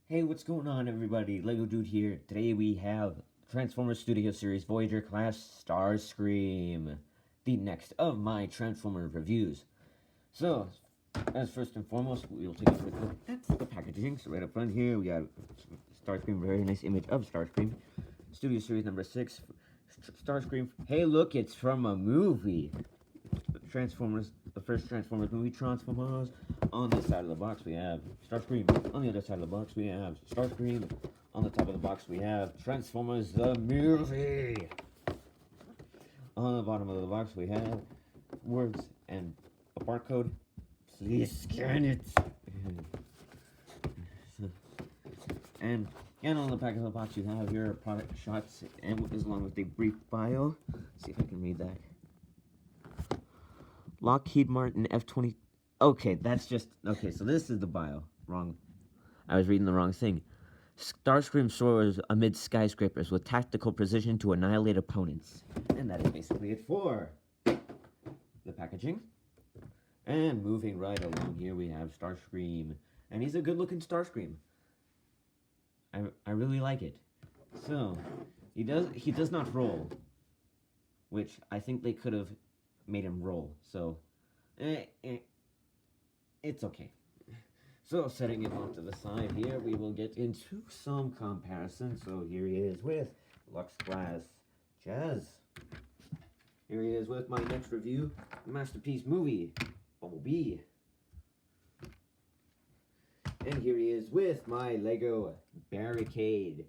Hey, what's going on, everybody? Lego Dude here. Today we have Transformers Studio Series Voyager Class Starscream, the next of my Transformer reviews. So, as first and foremost, we'll take a quick look at the packaging. So right up front here, we got Starscream, very nice image of Starscream. Studio Series number 6, Starscream. Hey, look, it's from a movie. Transformers, the first Transformers movie, Transformers. On this side of the box we have Starscream. On the other side of the box we have Starscream. On the top of the box we have Transformers the movie. On the bottom of the box we have words and a barcode. Please scan it. and on the back of the box you have your product shots and along with a brief bio. Let's see if I can read that. Lockheed Martin F-20. Okay, that's just... Okay, so this is the bio. Wrong. I was reading the wrong thing. Starscream soars amid skyscrapers with tactical precision to annihilate opponents. And that is basically it for the packaging. And moving right along here, we have Starscream. And he's a good-looking Starscream. I really like it. So, he does not roll. Which I think they could have made him roll, so it's okay. So setting him off to the side here, we will get into some comparison. So here he is with Lux Glass Jazz. Here he is with my next review, Masterpiece Movie, Bumblebee. And here he is with my Lego Barricade.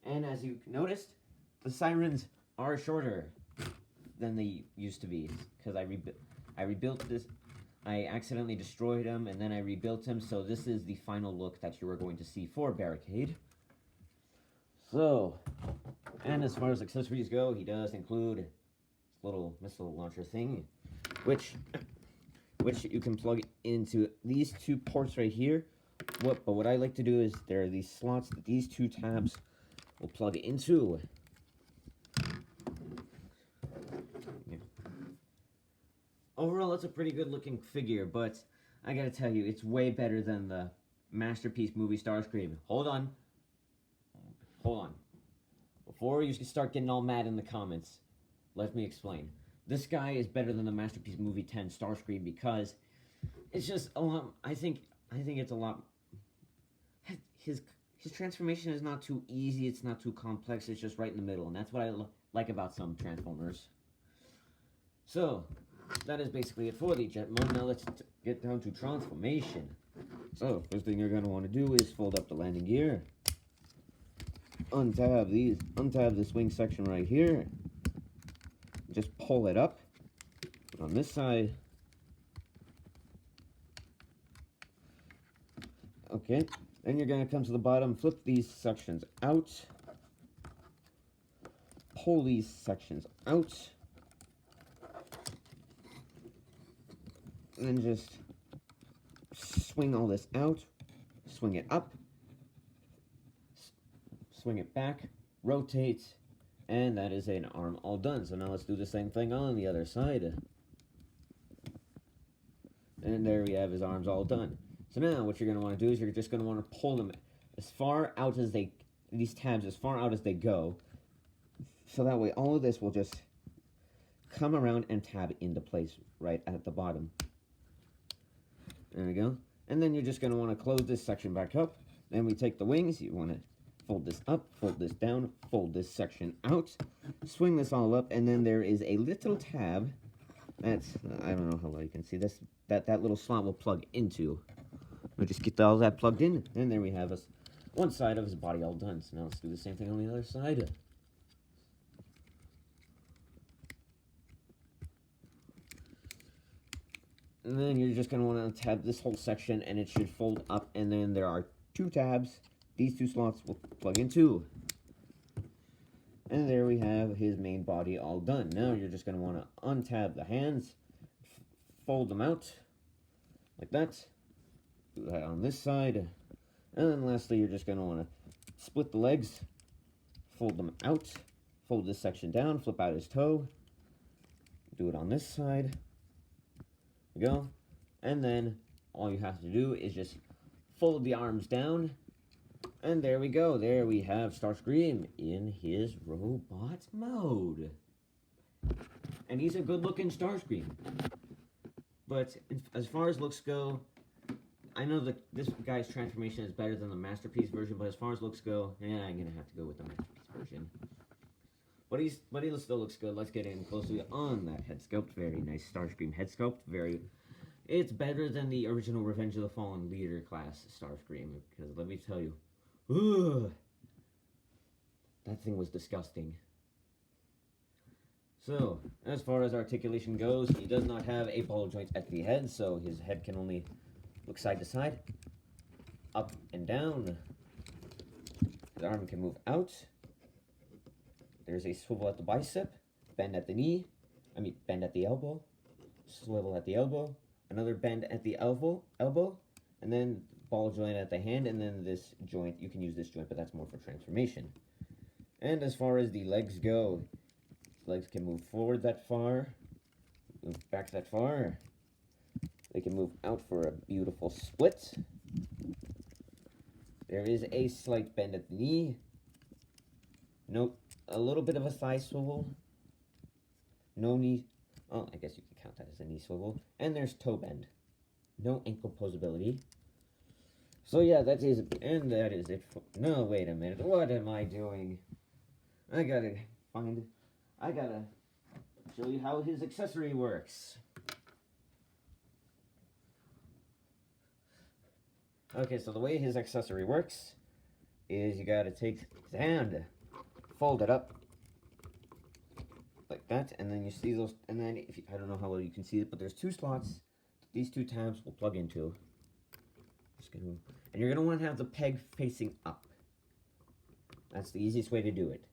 And as you noticed, the sirens are shorter than they used to be, because I rebuilt this. I accidentally destroyed him, and then I rebuilt him, so this is the final look that you are going to see for Barricade. So, and as far as accessories go, he does include this little missile launcher thing, which you can plug into these two ports right here. But what I like to do is there are these slots that these two tabs will plug into. Overall, it's a pretty good looking figure, but I gotta tell you, it's way better than the Masterpiece Movie Starscream. Hold on. Before you start getting all mad in the comments, let me explain. This guy is better than the Masterpiece Movie 10 Starscream because it's just a lot. I think it's a lot. His transformation is not too easy. It's not too complex. It's just right in the middle, and that's what I like about some Transformers. So, that is basically it for the jet mode. Now let's get down to transformation. So, first thing you're going to want to do is fold up the landing gear. Untab this wing section right here. Just pull it up. Put on this side. Okay. Then you're going to come to the bottom, flip these sections out. Pull these sections out. And then just swing all this out, swing it up, swing it back, rotate, and that is an arm all done. So now let's do the same thing on the other side. And there we have his arms all done. So now what you're going to want to do is you're just going to want to pull them as far out as these tabs as far out as they go. So that way all of this will just come around and tab into place right at the bottom. There we go. And then you're just going to want to close this section back up. Then we take the wings. You want to fold this up, fold this down, fold this section out, swing this all up, and then there is a little tab that's, I don't know how well you can see this, that little slot will plug into. We'll just get all that plugged in, and there we have us one side of his body all done. So now let's do the same thing on the other side. And then you're just going to want to tab this whole section, and it should fold up, and then there are two tabs. These two slots will plug into. And there we have his main body all done. Now you're just going to want to untab the hands, fold them out, like that. Do that on this side. And then lastly, you're just going to want to split the legs, fold them out, fold this section down, flip out his toe. Do it on this side. Go, and then all you have to do is just fold the arms down, And there we go. There we have Starscream in his robot mode. And he's a good-looking Starscream. But as far as looks go, I know that this guy's transformation is better than the Masterpiece version, but as far as looks go, yeah, I'm going to have to go with the Masterpiece version. But he still looks good. Let's get in closely on that head sculpt. Very nice Starscream head sculpt. It's better than the original Revenge of the Fallen Leader class Starscream. Because let me tell you, that thing was disgusting. So, as far as articulation goes, he does not have a ball joint at the head, so his head can only look side to side, up and down. His arm can move out. There's a swivel at the bicep, bend at the knee, bend at the elbow, swivel at the elbow, another bend at the elbow, and then ball joint at the hand, and then this joint, you can use this joint, but that's more for transformation. And as far as the legs go, legs can move forward that far, move back that far. They can move out for a beautiful split. There is a slight bend at the knee. Note a little bit of a thigh swivel. No knee. Oh, I guess you can count that as a knee swivel. And there's toe bend. No ankle posability. So yeah, that is it. No, wait a minute. What am I doing? I gotta show you how his accessory works. Okay, so the way his accessory works is you gotta take his hand, fold it up like that, and then you see those, and then I don't know how well you can see it, but there's two slots these two tabs will plug into. And you're gonna want to have the peg facing up. That's the easiest way to do it.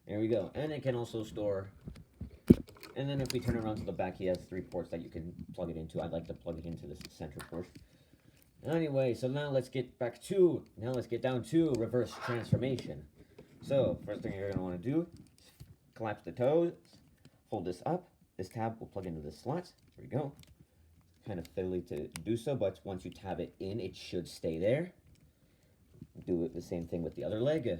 There we go. And it can also store. And then if we turn around to the back, he has 3 ports that you can plug it into. I'd like to plug it into this center port. Anyway, so now let's get down to reverse transformation. So first thing you're gonna want to do is collapse the toes, fold this up. This tab will plug into this slot. There we go. Kind of fiddly to do so, but once you tab it in, it should stay there. Do it the same thing with the other leg.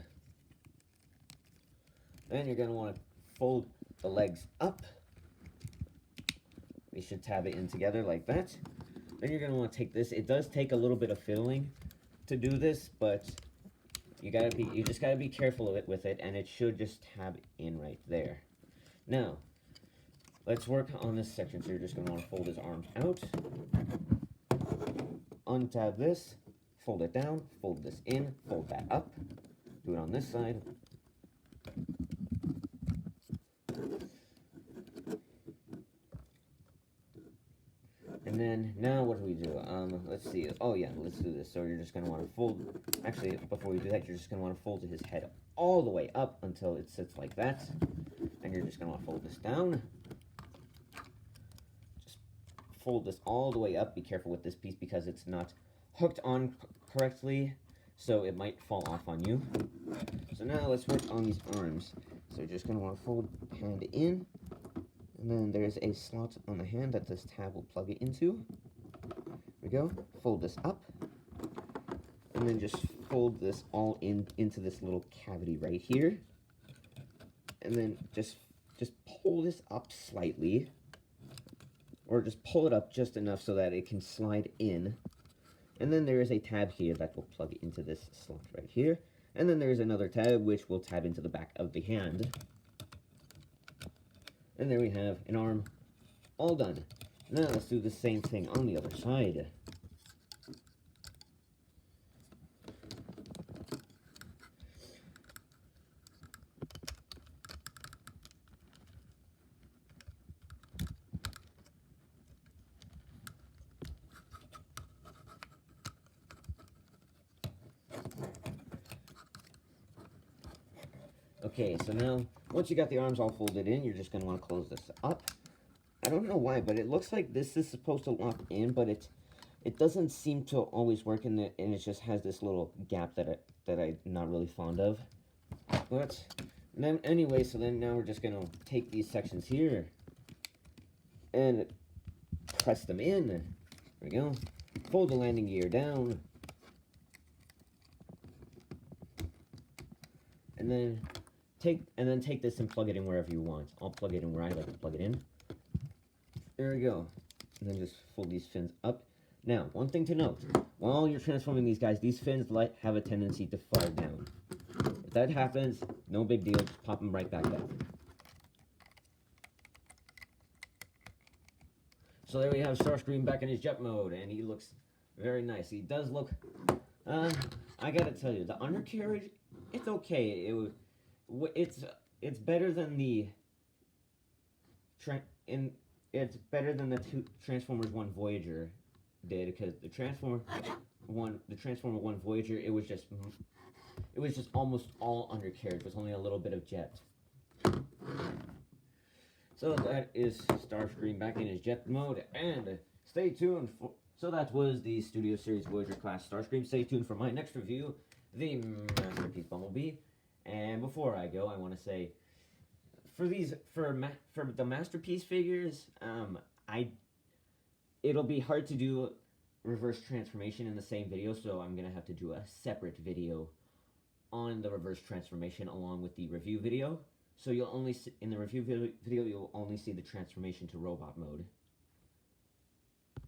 Then you're going to want to fold the legs up. We should tab it in together like that. Then you're going to want to take this. It does take a little bit of fiddling to do this, but you just gotta be careful with it, and it should just tab in right there. Now, let's work on this section. So you're just going to want to fold his arms out, untab this, fold it down, fold this in, fold that up. Do it on this side. And then, now what do we do? Let's see. Oh yeah, let's do this. So you're just going to want to fold, actually, before we do that, you're just going to want to fold his head all the way up until it sits like that. And you're just going to want to fold this down. Just fold this all the way up. Be careful with this piece because it's not hooked on correctly, so it might fall off on you. So now let's work on these arms. So you're just going to want to fold the hand in. And then there's a slot on the hand that this tab will plug it into. There we go. Fold this up. And then just fold this all into this little cavity right here. And then just pull this up slightly. Or just pull it up just enough so that it can slide in. And then there is a tab here that will plug into this slot right here. And then there's another tab which will tab into the back of the hand. And there we have an arm all done. Now let's do the same thing on the other side. Okay, so now, once you got the arms all folded in, you're just going to want to close this up. I don't know why, but it looks like this is supposed to lock in, but it doesn't seem to always work, and it just has this little gap that I'm not really fond of. But then anyway, so then now we're just going to take these sections here and press them in. There we go. Fold the landing gear down. and then take this and plug it in wherever you want. I'll plug it in where I like to plug it in. There we go. And then just fold these fins up. Now, one thing to note, while you're transforming these guys, these fins have a tendency to fall down. If that happens, no big deal, just pop them right back up. So there we have Starscream back in his jet mode, and he looks very nice. He does look, I gotta tell you, the undercarriage, it's okay. It's better than the it's better than the Transformers 1 Voyager did, because the Transformer 1 Voyager, it was just almost all undercarriage with only a little bit of jet. So that is Starscream back in his jet mode, and stay tuned for. So that was the Studio Series Voyager class Starscream. Stay tuned for my next review, the Masterpiece Bumblebee. And before I go, I want to say, for the Masterpiece figures, it'll be hard to do reverse transformation in the same video, so I'm gonna have to do a separate video on the reverse transformation along with the review video. So you'll only see, in the review video, you'll only see the transformation to robot mode.